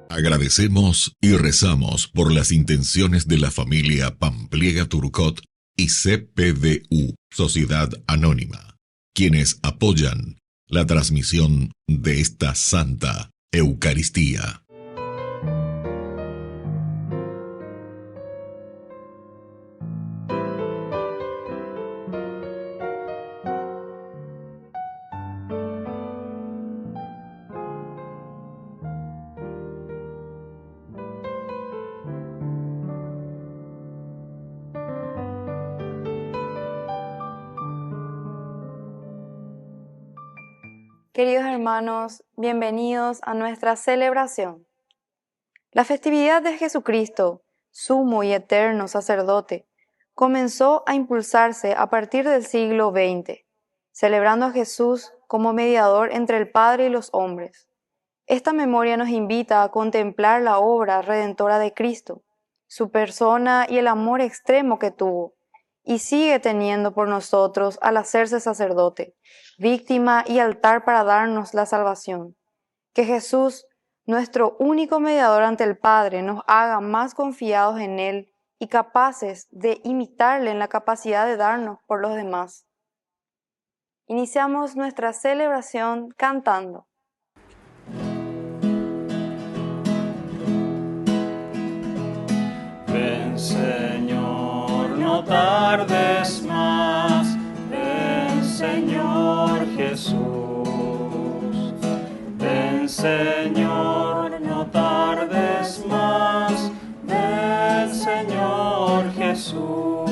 Agradecemos y rezamos por las intenciones de la familia Pampliega Turcot y CPDU, Sociedad Anónima, quienes apoyan la transmisión de esta Santa Eucaristía. Queridos hermanos, bienvenidos a nuestra celebración. La festividad de Jesucristo, sumo y eterno sacerdote, comenzó a impulsarse a partir del siglo XX, celebrando a Jesús como mediador entre el Padre y los hombres. Esta memoria nos invita a contemplar la obra redentora de Cristo, su persona y el amor extremo que tuvo, y sigue teniendo por nosotros al hacerse sacerdote, víctima y altar para darnos la salvación. Que Jesús, nuestro único mediador ante el Padre, nos haga más confiados en Él y capaces de imitarle en la capacidad de darnos por los demás. Iniciamos nuestra celebración cantando. Ven, Señor, no tardes más. Ven, Señor Jesús. Ven, Señor, no tardes más. Ven, Señor Jesús.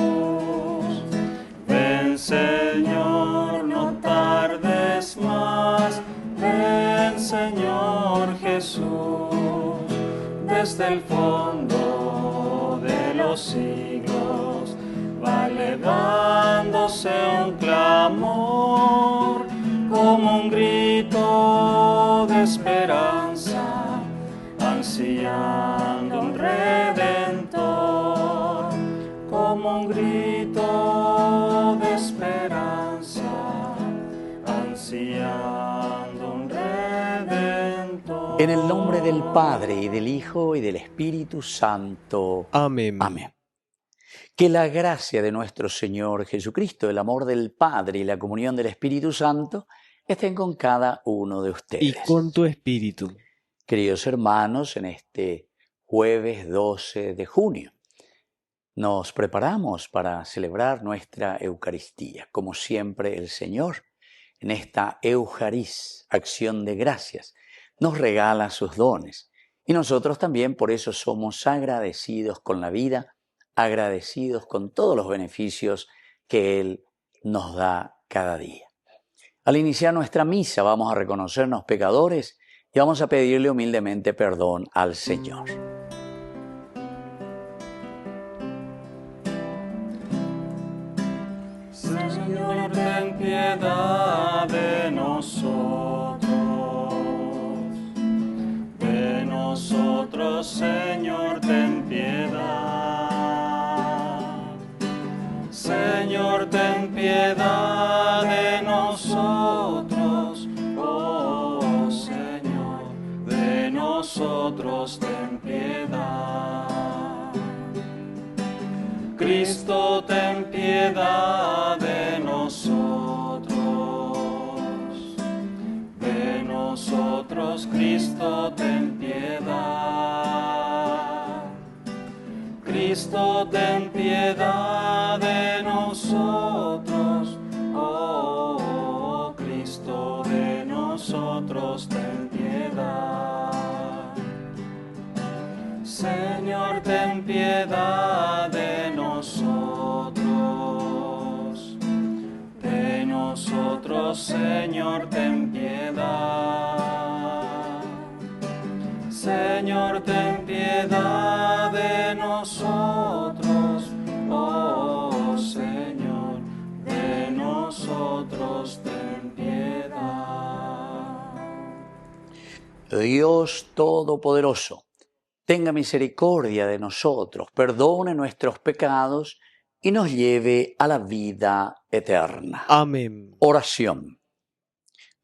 Ven, Señor, no tardes más. Ven, Señor Jesús. Desde el fondo de los siglos va elevándose un clamor, como un grito de esperanza, ansiando un redentor, como un grito de esperanza, ansiando un redentor. En el nombre del Padre, y del Hijo, y del Espíritu Santo. Amén. Amén. Que la gracia de nuestro Señor Jesucristo, el amor del Padre y la comunión del Espíritu Santo estén con cada uno de ustedes. Y con tu espíritu. Queridos hermanos, en este jueves 12 de junio nos preparamos para celebrar nuestra Eucaristía. Como siempre, el Señor, en esta Eucarís, acción de gracias, nos regala sus dones. Y nosotros también por eso somos agradecidos con la vida, agradecidos con todos los beneficios que Él nos da cada día. Al iniciar nuestra misa vamos a reconocernos pecadores y vamos a pedirle humildemente perdón al Señor. Señor, ten piedad de nosotros. De nosotros, Señor, ten piedad. Señor, ten piedad de nosotros. Oh, Señor, de nosotros ten piedad. Cristo, ten piedad de nosotros. De nosotros, Cristo, ten piedad. Cristo, ten piedad de nosotros. Oh, Cristo, de nosotros, ten piedad. Señor, ten piedad de nosotros. De nosotros, Señor, ten piedad. Señor, ten piedad de nosotros. Oh, Señor, de nosotros, ten piedad. Dios Todopoderoso, tenga misericordia de nosotros, perdone nuestros pecados y nos lleve a la vida eterna. Amén. Oración.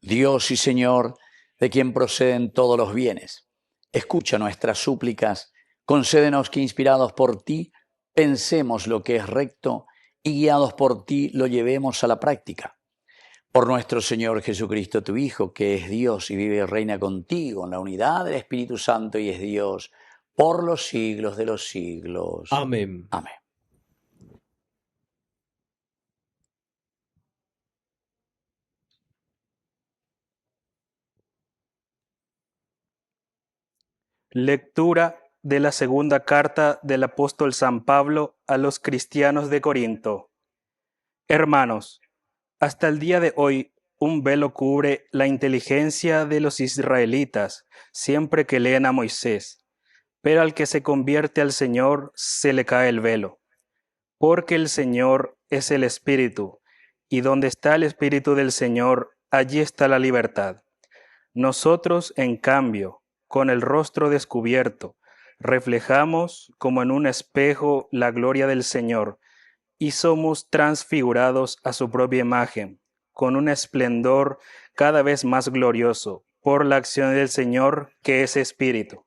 Dios y Señor, de quien proceden todos los bienes, escucha nuestras súplicas, concédenos que inspirados por ti, pensemos lo que es recto y guiados por ti lo llevemos a la práctica. Por nuestro Señor Jesucristo, tu Hijo, que es Dios y vive y reina contigo en la unidad del Espíritu Santo y es Dios por los siglos de los siglos. Amén. Amén. Lectura de la segunda carta del apóstol San Pablo a los cristianos de Corinto. Hermanos, hasta el día de hoy un velo cubre la inteligencia de los israelitas siempre que leen a Moisés, pero al que se convierte al Señor se le cae el velo, porque el Señor es el Espíritu, y donde está el Espíritu del Señor, allí está la libertad. Nosotros, en cambio, con el rostro descubierto, reflejamos como en un espejo la gloria del Señor y somos transfigurados a su propia imagen, con un esplendor cada vez más glorioso, por la acción del Señor que es Espíritu.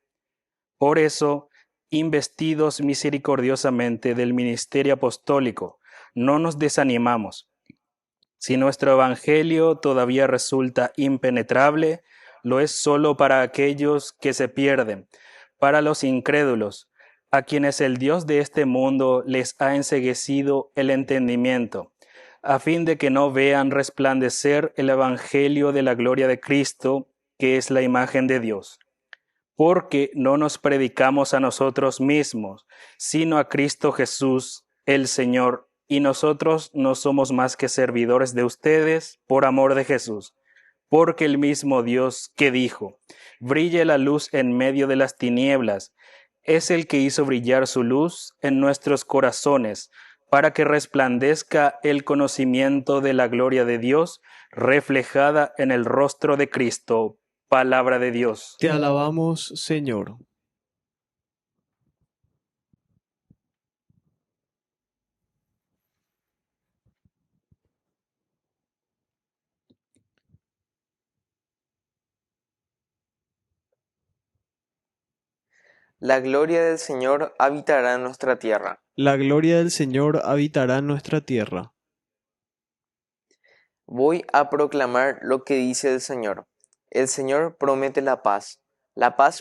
Por eso, investidos misericordiosamente del ministerio apostólico, no nos desanimamos. Si nuestro evangelio todavía resulta impenetrable, lo es solo para aquellos que se pierden, para los incrédulos, a quienes el Dios de este mundo les ha enceguecido el entendimiento, a fin de que no vean resplandecer el evangelio de la gloria de Cristo, que es la imagen de Dios. Porque no nos predicamos a nosotros mismos, sino a Cristo Jesús, el Señor, y nosotros no somos más que servidores de ustedes por amor de Jesús. Porque el mismo Dios que dijo, brille la luz en medio de las tinieblas, es el que hizo brillar su luz en nuestros corazones, para que resplandezca el conocimiento de la gloria de Dios, reflejada en el rostro de Cristo. Palabra de Dios. Te alabamos, Señor. La gloria del Señor habitará en nuestra tierra. La gloria del Señor habitará en nuestra tierra. Voy a proclamar lo que dice el Señor. El Señor promete la paz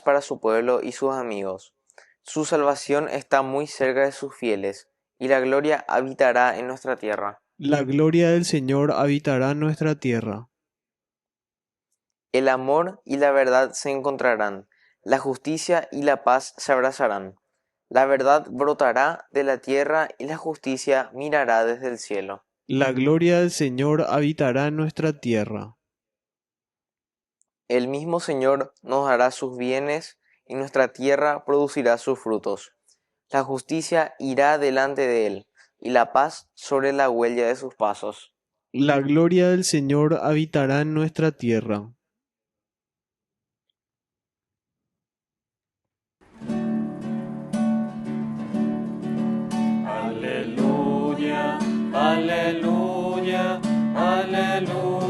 para su pueblo y sus amigos. Su salvación está muy cerca de sus fieles, y la gloria habitará en nuestra tierra. La gloria del Señor habitará en nuestra tierra. El amor y la verdad se encontrarán, la justicia y la paz se abrazarán. La verdad brotará de la tierra y la justicia mirará desde el cielo. La gloria del Señor habitará en nuestra tierra. El mismo Señor nos dará sus bienes y nuestra tierra producirá sus frutos. La justicia irá delante de él y la paz sobre la huella de sus pasos. La gloria del Señor habitará en nuestra tierra. Aleluya, aleluya, aleluya,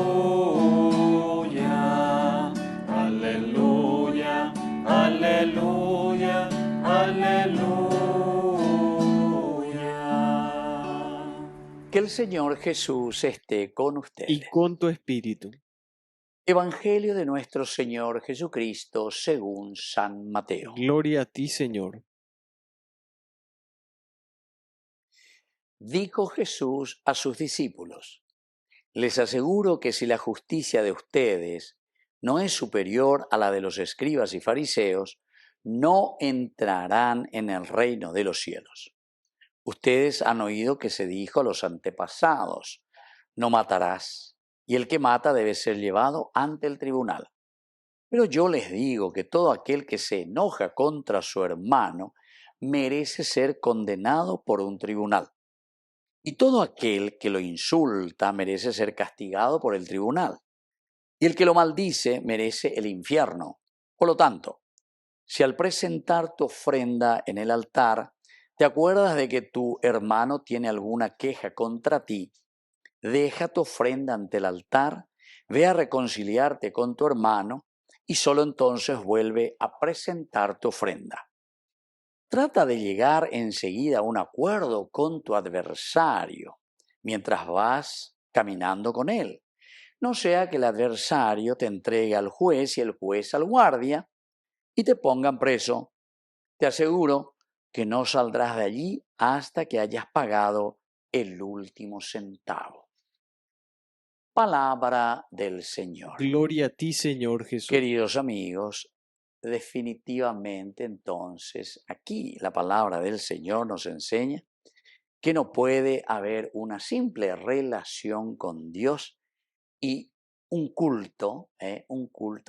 aleluya, aleluya, aleluya. Que el Señor Jesús esté con ustedes. Y con tu espíritu. Evangelio de nuestro Señor Jesucristo según San Mateo. Gloria a ti, Señor. Dijo Jesús a sus discípulos, les aseguro que si la justicia de ustedes no es superior a la de los escribas y fariseos, no entrarán en el reino de los cielos. Ustedes han oído que se dijo a los antepasados, no matarás, y el que mata debe ser llevado ante el tribunal. Pero yo les digo que todo aquel que se enoja contra su hermano merece ser condenado por un tribunal. Y todo aquel que lo insulta merece ser castigado por el tribunal. Y el que lo maldice merece el infierno. Por lo tanto, Si al presentar tu ofrenda en el altar, te acuerdas de que tu hermano tiene alguna queja contra ti, deja tu ofrenda ante el altar, ve a reconciliarte con tu hermano y solo entonces vuelve a presentar tu ofrenda. Trata de llegar enseguida a un acuerdo con tu adversario mientras vas caminando con él. No sea que el adversario te entregue al juez y el juez al guardia y te pongan preso. Te aseguro que no saldrás de allí hasta que hayas pagado el último centavo. Palabra del Señor. Gloria a ti, Señor Jesús. Queridos amigos, definitivamente entonces aquí la palabra del Señor nos enseña que no puede haber una simple relación con Dios y un culto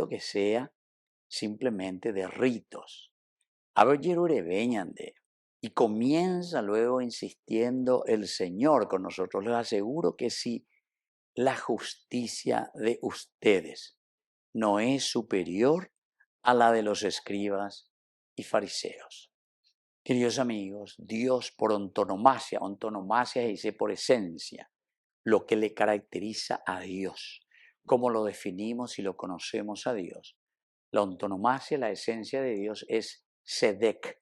que sea simplemente de ritos. Y comienza luego insistiendo el Señor con nosotros. Les aseguro que si la justicia de ustedes no es superior a la de los escribas y fariseos. Queridos amigos, Dios por antonomasia dice por esencia, lo que le caracteriza a Dios, cómo lo definimos y lo conocemos a Dios. La antonomasia, la esencia de Dios es Sedek.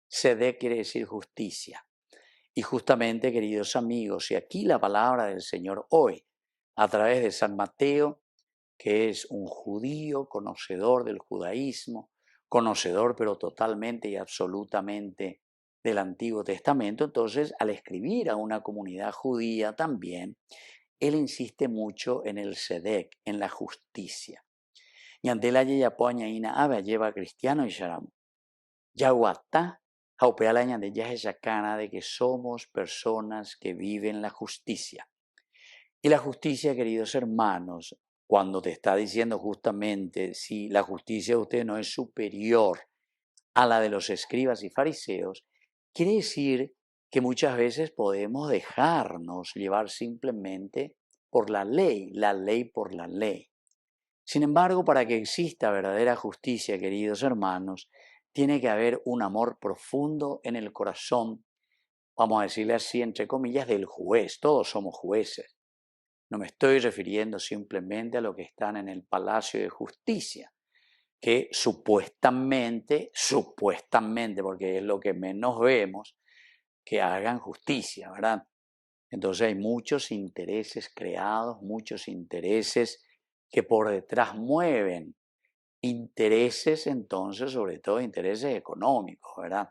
Sedek quiere decir justicia. Y justamente, queridos amigos, y aquí la palabra del Señor hoy, a través de San Mateo, que es un judío conocedor del judaísmo, conocedor pero totalmente y absolutamente del Antiguo Testamento, entonces al escribir a una comunidad judía también, él insiste mucho en el Sedek, en la justicia. Y ante la yapoñaína ave lleva cristiano y sharam. Yaguatá, jaupealaña de yajayacana de que somos personas que viven la justicia. Y la justicia, queridos hermanos, cuando te está diciendo justamente si la justicia de usted no es superior a la de los escribas y fariseos, quiere decir que muchas veces podemos dejarnos llevar simplemente por la ley por la ley. Sin embargo, para que exista verdadera justicia, queridos hermanos, tiene que haber un amor profundo en el corazón, vamos a decirle así, entre comillas, del juez. Todos somos jueces. No me estoy refiriendo simplemente a los que están en el Palacio de Justicia, que supuestamente, porque es lo que menos vemos, que hagan justicia, ¿verdad? Entonces hay muchos intereses creados, muchos intereses que por detrás mueven, intereses entonces, sobre todo intereses económicos, ¿verdad?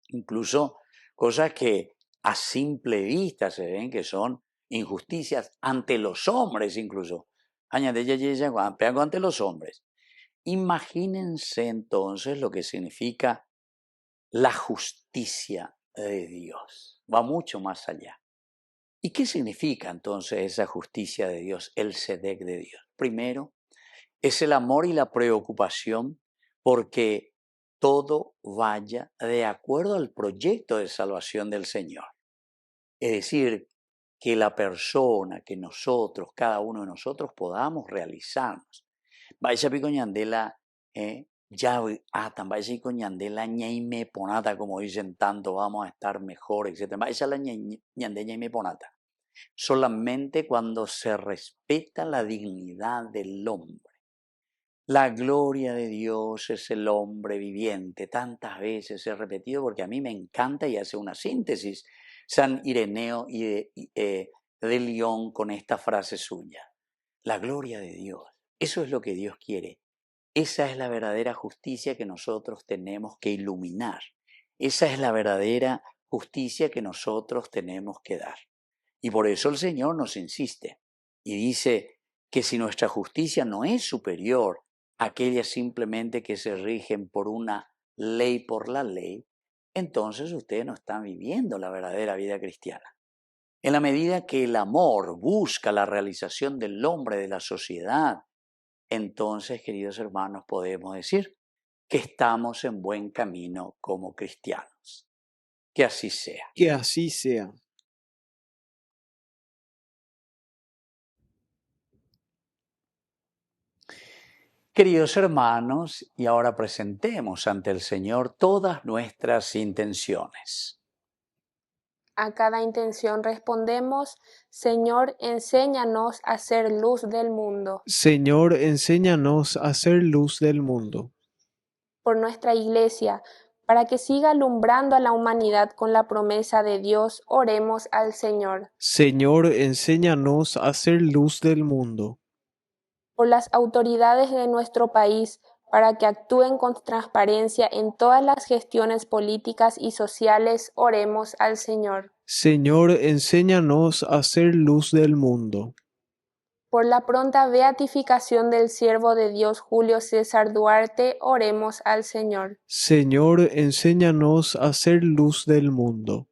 Incluso cosas que a simple vista se ven que son injusticias ante los hombres incluso. Ante los hombres. Imagínense entonces lo que significa la justicia de Dios. Va mucho más allá. ¿Y qué significa entonces esa justicia de Dios, el Sedek de Dios? Primero, es el amor y la preocupación porque todo vaya de acuerdo al proyecto de salvación del Señor. Es decir, que la persona, que nosotros, cada uno de nosotros podamos realizarnos. Vaya picoñandela, ya atan, vaya picoñandela ñaime ponata, como dicen tanto, vamos a estar mejor, etc. Vaya la ñaime ponata. Solamente cuando se respeta la dignidad del hombre. La gloria de Dios es el hombre viviente. Tantas veces he repetido porque a mí me encanta y hace una síntesis San Ireneo de León con esta frase suya. La gloria de Dios. Eso es lo que Dios quiere. Esa es la verdadera justicia que nosotros tenemos que iluminar. Esa es la verdadera justicia que nosotros tenemos que dar. Y por eso el Señor nos insiste y dice que si nuestra justicia no es superior a aquellas simplemente que se rigen por una ley por la ley, entonces ustedes no están viviendo la verdadera vida cristiana. En la medida que el amor busca la realización del hombre, de la sociedad, entonces, queridos hermanos, podemos decir que estamos en buen camino como cristianos. Que así sea. Que así sea. Queridos hermanos, y ahora presentemos ante el Señor todas nuestras intenciones. A cada intención respondemos: Señor, enséñanos a ser luz del mundo. Señor, enséñanos a ser luz del mundo. Por nuestra Iglesia, para que siga alumbrando a la humanidad con la promesa de Dios, oremos al Señor. Señor, enséñanos a ser luz del mundo. Por las autoridades de nuestro país, para que actúen con transparencia en todas las gestiones políticas y sociales, oremos al Señor. Señor, enséñanos a ser luz del mundo. Por la pronta beatificación del siervo de Dios Julio César Duarte, oremos al Señor. Señor, enséñanos a ser luz del mundo.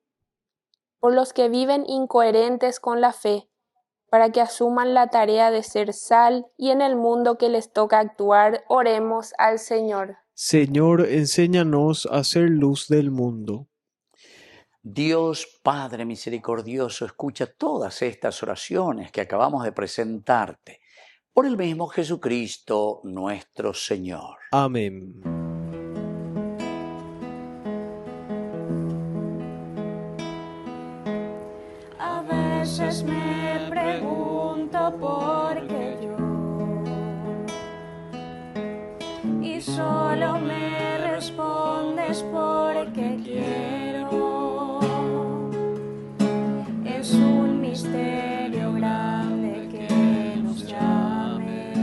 Por los que viven incoherentes con la fe, para que asuman la tarea de ser sal y en el mundo que les toca actuar, oremos al Señor. Señor, enséñanos a ser luz del mundo. Dios Padre misericordioso, escucha todas estas oraciones que acabamos de presentarte por el mismo Jesucristo nuestro Señor. Amén. A veces me pregunto por qué yo, y solo me respondes porque quiero. Es un misterio grande que nos llames,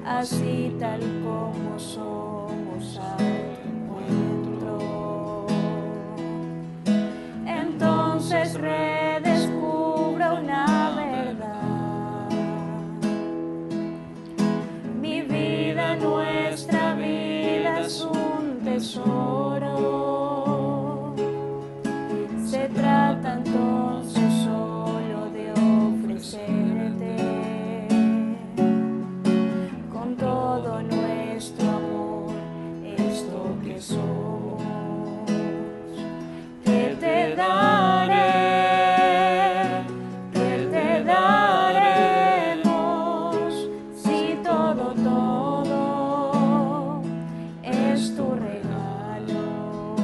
así tal como somos a tu encuentro. Entonces redescubro una verdad. Mi vida, nuestra vida es un tesoro. Se trata entonces solo de ofrecerte con todo nuestro amor esto que somos. Que te daremos, si todo es tu regalo.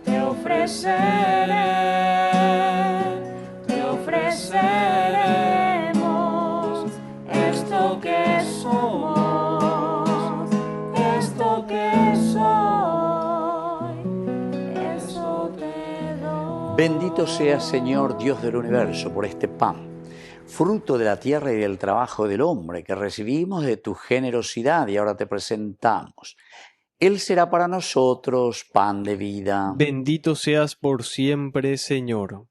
Te ofreceremos esto que somos, esto que soy, eso te doy. Bendito seas, Señor, Dios del universo, por este pan, fruto de la tierra y del trabajo del hombre, que recibimos de tu generosidad y ahora te presentamos. Él será para nosotros pan de vida. Bendito seas por siempre, Señor.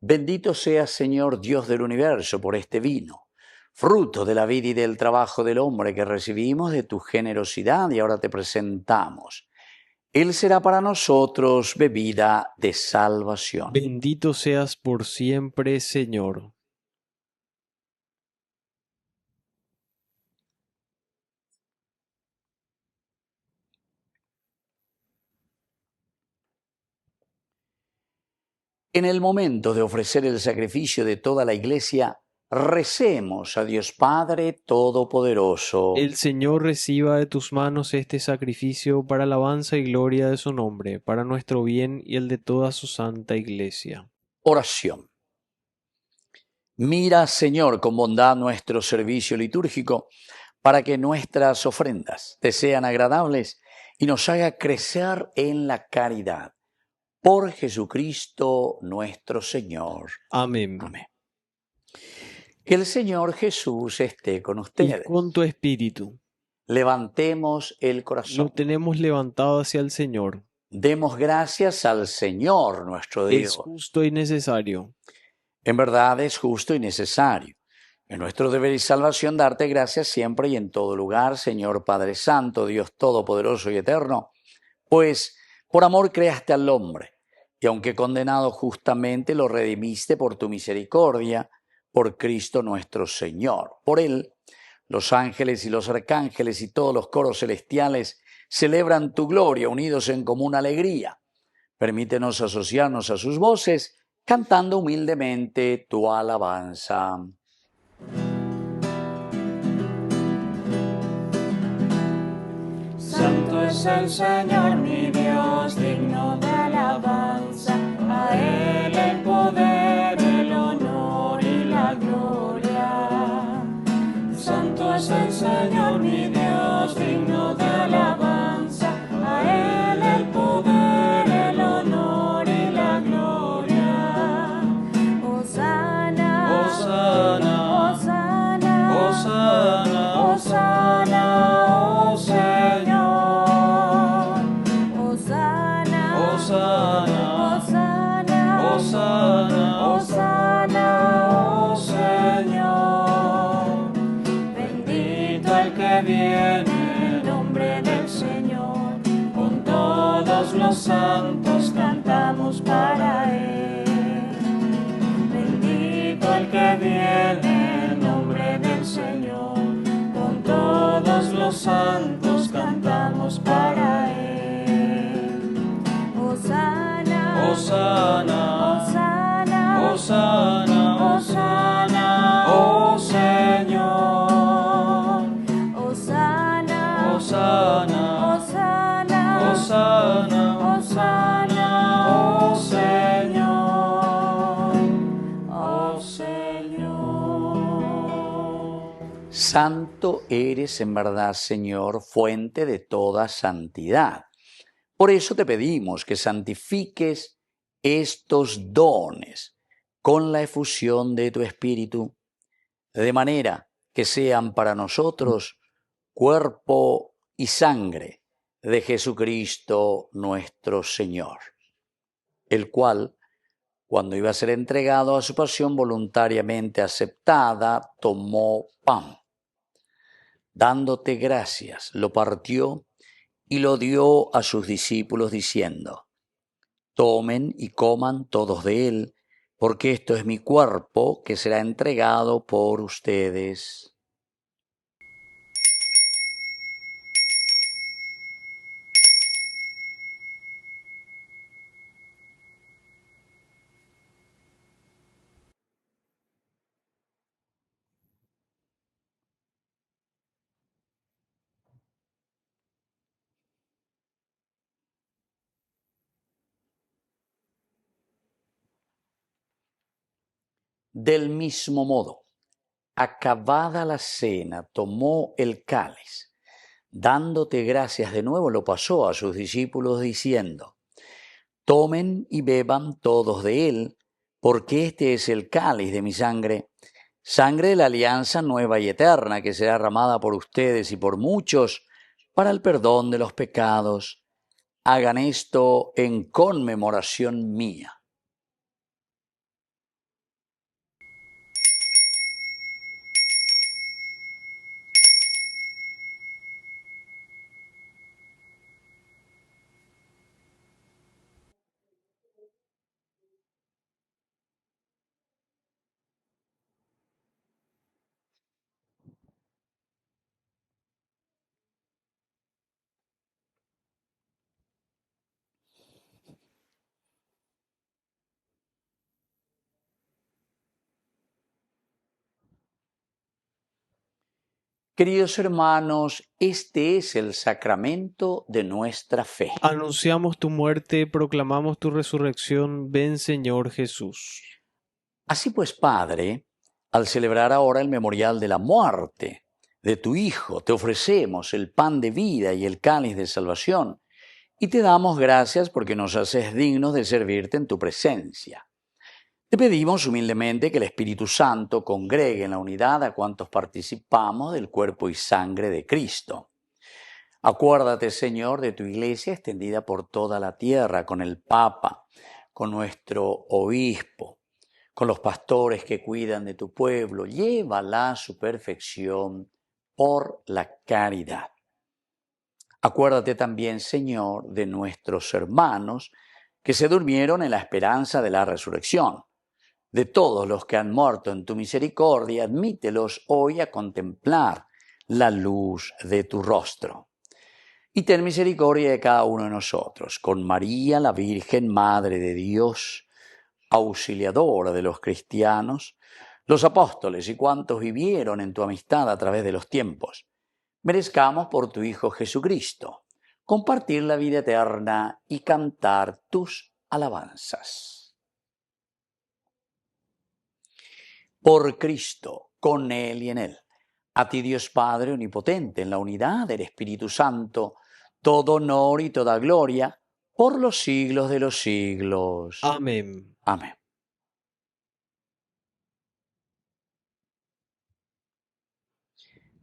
Bendito seas, Señor, Dios del universo, por este vino, fruto de la vida y del trabajo del hombre, que recibimos de tu generosidad y ahora te presentamos. Él será para nosotros bebida de salvación. Bendito seas por siempre, Señor. En el momento de ofrecer el sacrificio de toda la Iglesia, recemos a Dios Padre Todopoderoso. El Señor reciba de tus manos este sacrificio para alabanza y gloria de su nombre, para nuestro bien y el de toda su santa Iglesia. Oración. Mira, Señor, con bondad nuestro servicio litúrgico, para que nuestras ofrendas te sean agradables y nos haga crecer en la caridad. Por Jesucristo nuestro Señor. Amén. Amén. Que el Señor Jesús esté con Y ustedes. con tu espíritu. Levantemos el corazón. Lo tenemos levantado hacia el Señor. Demos gracias al Señor nuestro Es Dios. justo y necesario. En verdad es justo y necesario. Es nuestro deber y salvación darte gracias siempre y en todo lugar, Señor Padre Santo, Dios Todopoderoso y Eterno, pues por amor creaste al hombre, y aunque condenado justamente lo redimiste por tu misericordia, por Cristo nuestro Señor. Por Él, los ángeles y los arcángeles y todos los coros celestiales celebran tu gloria unidos en común alegría. Permítenos asociarnos a sus voces, cantando humildemente tu alabanza. Santo es el Señor mi Dios, digno de alabanza. A Él el poder, el honor y la gloria. Santo es el Señor mi Dios, digno de alabanza. A Él el poder, el honor y la gloria. Hosana, Hosana, Hosana, Hosana, Hosana, oh Señor. Hosana, Hosana, Hosana, Hosana, Hosana, oh Señor. Bendito el que viene en nombre del Señor. Con todos los santos cantamos para Él. Bendito el que viene en nombre del Señor. Con todos los santos cantamos para Él. Hosana, Hosana, Hosana, Hosana, Hosana, oh Señor. Hosana, Hosana, Hosana, Hosana, Hosana, oh Señor, oh Señor. Santo eres en verdad, Señor, fuente de toda santidad. Por eso te pedimos que santifiques estos dones con la efusión de tu Espíritu, de manera que sean para nosotros cuerpo y sangre de Jesucristo nuestro Señor, el cual, cuando iba a ser entregado a su pasión voluntariamente aceptada, tomó pan. Dándote gracias, lo partió y lo dio a sus discípulos diciendo: tomen y coman todos de él, porque esto es mi cuerpo que será entregado por ustedes. Del mismo modo, acabada la cena, tomó el cáliz. Dándote gracias de nuevo, lo pasó a sus discípulos diciendo: tomen y beban todos de él, porque este es el cáliz de mi sangre, sangre de la alianza nueva y eterna, que será derramada por ustedes y por muchos para el perdón de los pecados. Hagan esto en conmemoración mía. Queridos hermanos, este es el sacramento de nuestra fe. Anunciamos tu muerte, proclamamos tu resurrección. Ven, Señor Jesús. Así pues, Padre, al celebrar ahora el memorial de la muerte de tu Hijo, te ofrecemos el pan de vida y el cáliz de salvación, y te damos gracias porque nos haces dignos de servirte en tu presencia. Te pedimos humildemente que el Espíritu Santo congregue en la unidad a cuantos participamos del cuerpo y sangre de Cristo. Acuérdate, Señor, de tu Iglesia extendida por toda la tierra, con el Papa, con nuestro obispo, con los pastores que cuidan de tu pueblo. Llévala a su perfección por la caridad. Acuérdate también, Señor, de nuestros hermanos que se durmieron en la esperanza de la resurrección. De todos los que han muerto en tu misericordia, admítelos hoy a contemplar la luz de tu rostro. y ten misericordia de cada uno de nosotros. Con María, la Virgen, Madre de Dios, auxiliadora de los cristianos, los apóstoles y cuantos vivieron en tu amistad a través de los tiempos, merezcamos por tu Hijo Jesucristo compartir la vida eterna y cantar tus alabanzas. Por Cristo, con Él y en Él, a ti Dios Padre Omnipotente, en la unidad del Espíritu Santo, todo honor y toda gloria, por los siglos de los siglos. Amén. Amén.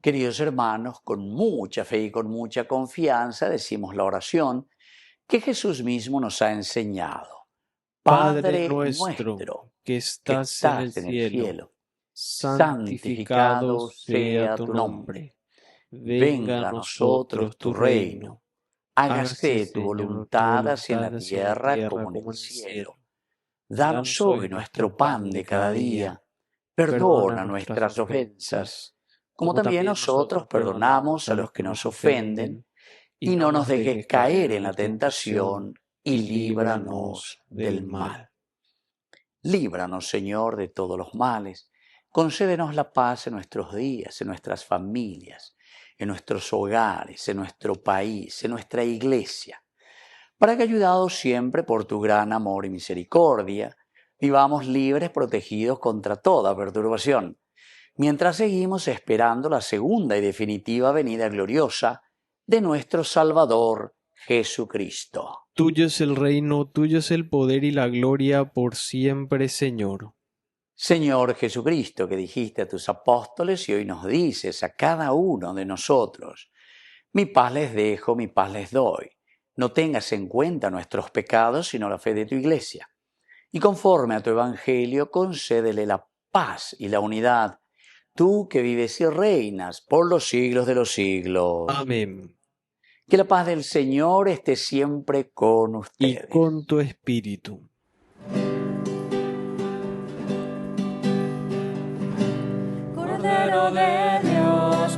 Queridos hermanos, con mucha fe y con mucha confianza decimos la oración que Jesús mismo nos ha enseñado. Padre nuestro, que estás en el cielo, santificado sea tu nombre. Venga a nosotros tu reino. Hágase tu voluntad así en la tierra como en el cielo. Danos hoy nuestro pan de cada día. Perdona nuestras ofensas, como también nosotros perdonamos a los que nos ofenden, y no nos dejes caer en la tentación, y líbranos del mal. Líbranos, Señor, de todos los males. Concédenos la paz en nuestros días, en nuestras familias, en nuestros hogares, en nuestro país, en nuestra iglesia, para que, ayudados siempre por tu gran amor y misericordia, vivamos libres, protegidos contra toda perturbación, mientras seguimos esperando la segunda y definitiva venida gloriosa de nuestro Salvador Jesucristo. Tuyo es el reino, tuyo es el poder y la gloria por siempre, Señor. Señor Jesucristo, que dijiste a tus apóstoles y hoy nos dices a cada uno de nosotros, mi paz les dejo, mi paz les doy. No tengas en cuenta nuestros pecados, sino la fe de tu iglesia. Y conforme a tu evangelio, concédele la paz y la unidad, tú que vives y reinas por los siglos de los siglos. Amén. Que la paz del Señor esté siempre con Y ustedes. con tu espíritu. Cordero de Dios,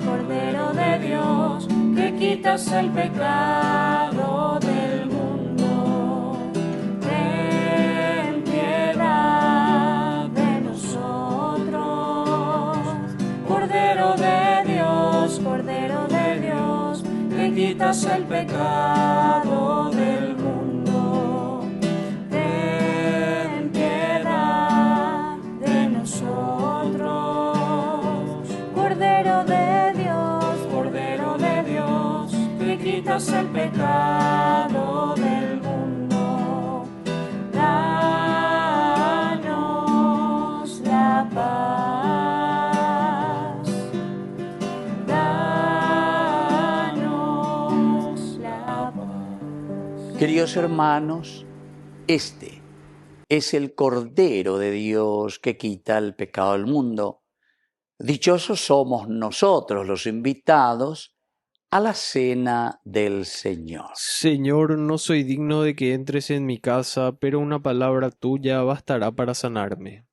que quitas el pecado del mundo, ten piedad de nosotros. Cordero de Dios, que quitas el pecado del mundo, ten piedad de nosotros. Cordero de Dios, que quitas el pecado del mundo, danos la paz, danos la paz. Queridos hermanos, este es el Cordero de Dios que quita el pecado del mundo. Dichosos somos nosotros los invitados a la cena del Señor. Señor, no soy digno de que entres en mi casa, pero una palabra tuya bastará para sanarme.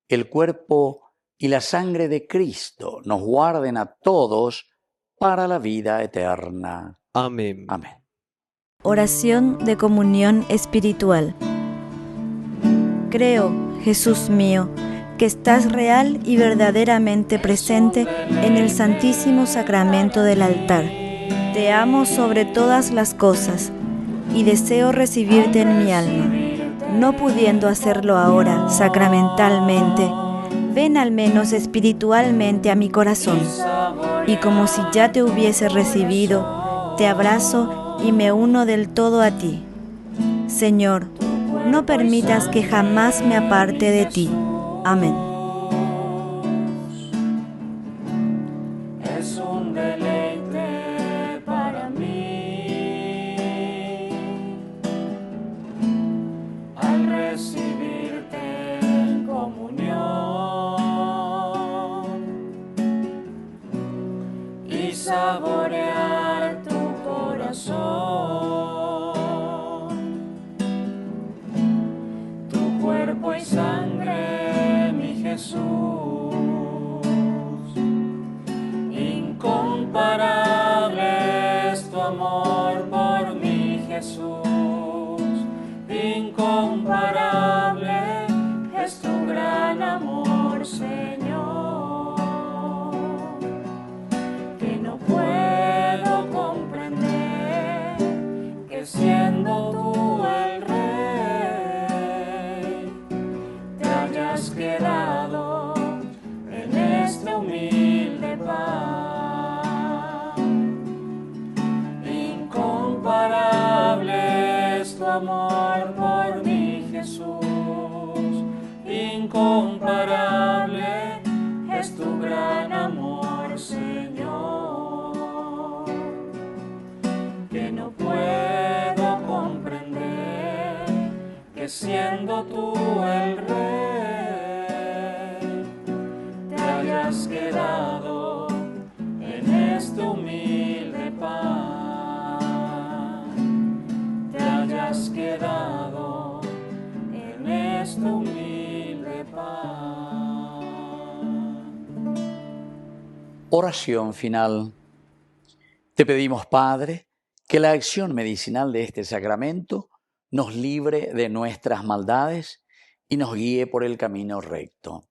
El cuerpo y la sangre de Cristo nos guarden a todos para la vida eterna. Amén. Amén. Oración de comunión espiritual. Creo, Jesús mío, que estás real y verdaderamente presente en el Santísimo Sacramento del altar. Te amo sobre todas las cosas y deseo recibirte en mi alma. No pudiendo hacerlo ahora sacramentalmente, ven al menos espiritualmente a mi corazón, y como si ya te hubiese recibido, te abrazo y me uno del todo a ti. Señor, no permitas que jamás me aparte de ti. Amén. Es un deleite para mí al recibirte en comunión y saborear tu corazón, tu cuerpo y sangre, mi Jesús. Incomparable es tu amor. Jesús, incomparable es tu gran amor, Señor, que no puedo comprender que siendo tú el Rey, te hayas quedado en este humilde pan. Incomparable es tu amor por mí, Jesús, incomparable es tu gran amor, Señor, que no puedo comprender que siendo tú el Rey, te hayas quedado en este humilde pan, te hayas quedado en este humilde pan. Oración final. Te pedimos, Padre, que la acción medicinal de este sacramento nos libre de nuestras maldades y nos guíe por el camino recto.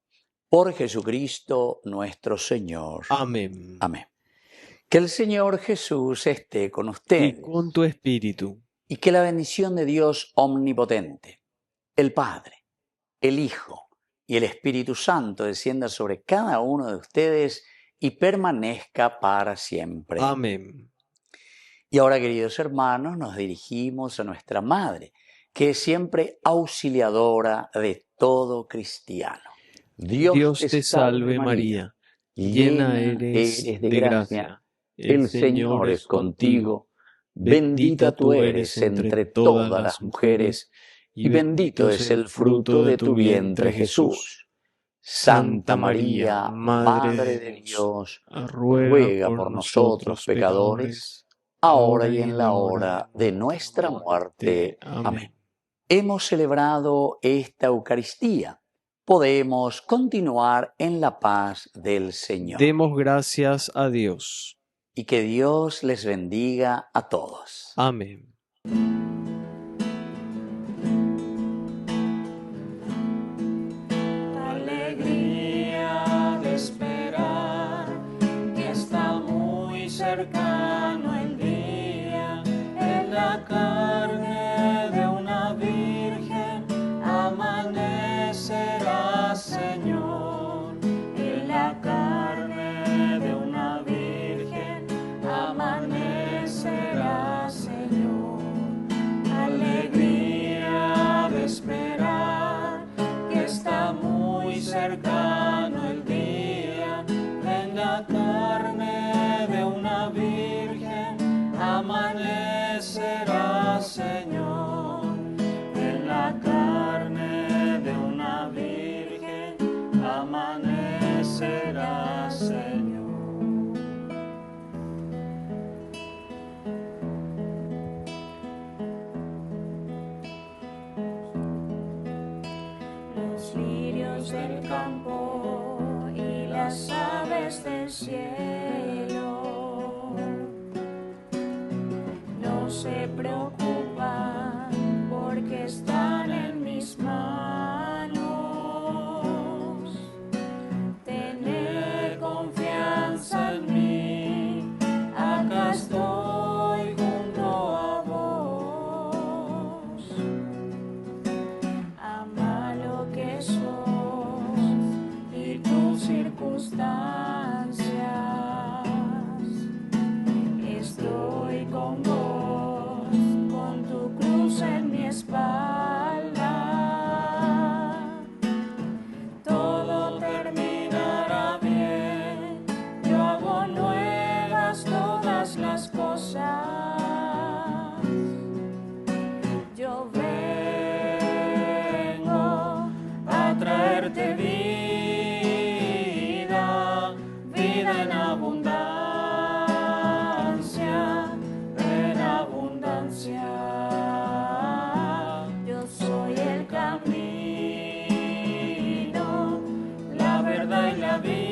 Por Jesucristo nuestro Señor. Amén. Amén. Que el Señor Jesús esté con Y ustedes. con tu espíritu. Y que la bendición de Dios omnipotente, el Padre, el Hijo y el Espíritu Santo descienda sobre cada uno de ustedes y permanezca para siempre. Amén. Y ahora, queridos hermanos, nos dirigimos a nuestra Madre, que es siempre auxiliadora de todo cristiano. Dios te salve María, llena eres de gracia. El Señor es contigo. Bendita tú eres entre todas las mujeres, y bendito es el fruto de tu vientre, Jesús. Santa María, Madre de Dios, ruega por nosotros pecadores, ahora y en la hora de nuestra muerte. Amén. Hemos celebrado esta Eucaristía. Podemos continuar en la paz del Señor. Demos gracias a Dios. Y que Dios les bendiga a todos. Amén. Alegría de esperar que está muy cercano el día, en la carne de una virgen amanecerá, Señor, en la carne de una virgen amanecerá, Señor. Alegría de esperar que está muy cercano el día, en la carne de una virgen amanecerá, Señor, en la carne de una virgen amanecerá, Señor. Los lirios del campo y las aves del cielo no se preocupan porque están en mis manos. Tener confianza en mí, acá estoy junto a vos. Ama lo que sos y tus circunstancias. Estoy con vos, con tu cruz en mi espalda. Todo terminará bien, yo hago nuevas todas las cosas. Yo vengo a traerte vida, vida en abundancia, en abundancia. Yo soy el camino, la verdad y la vida,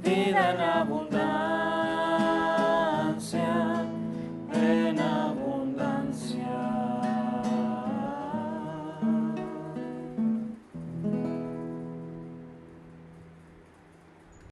vida en abundancia.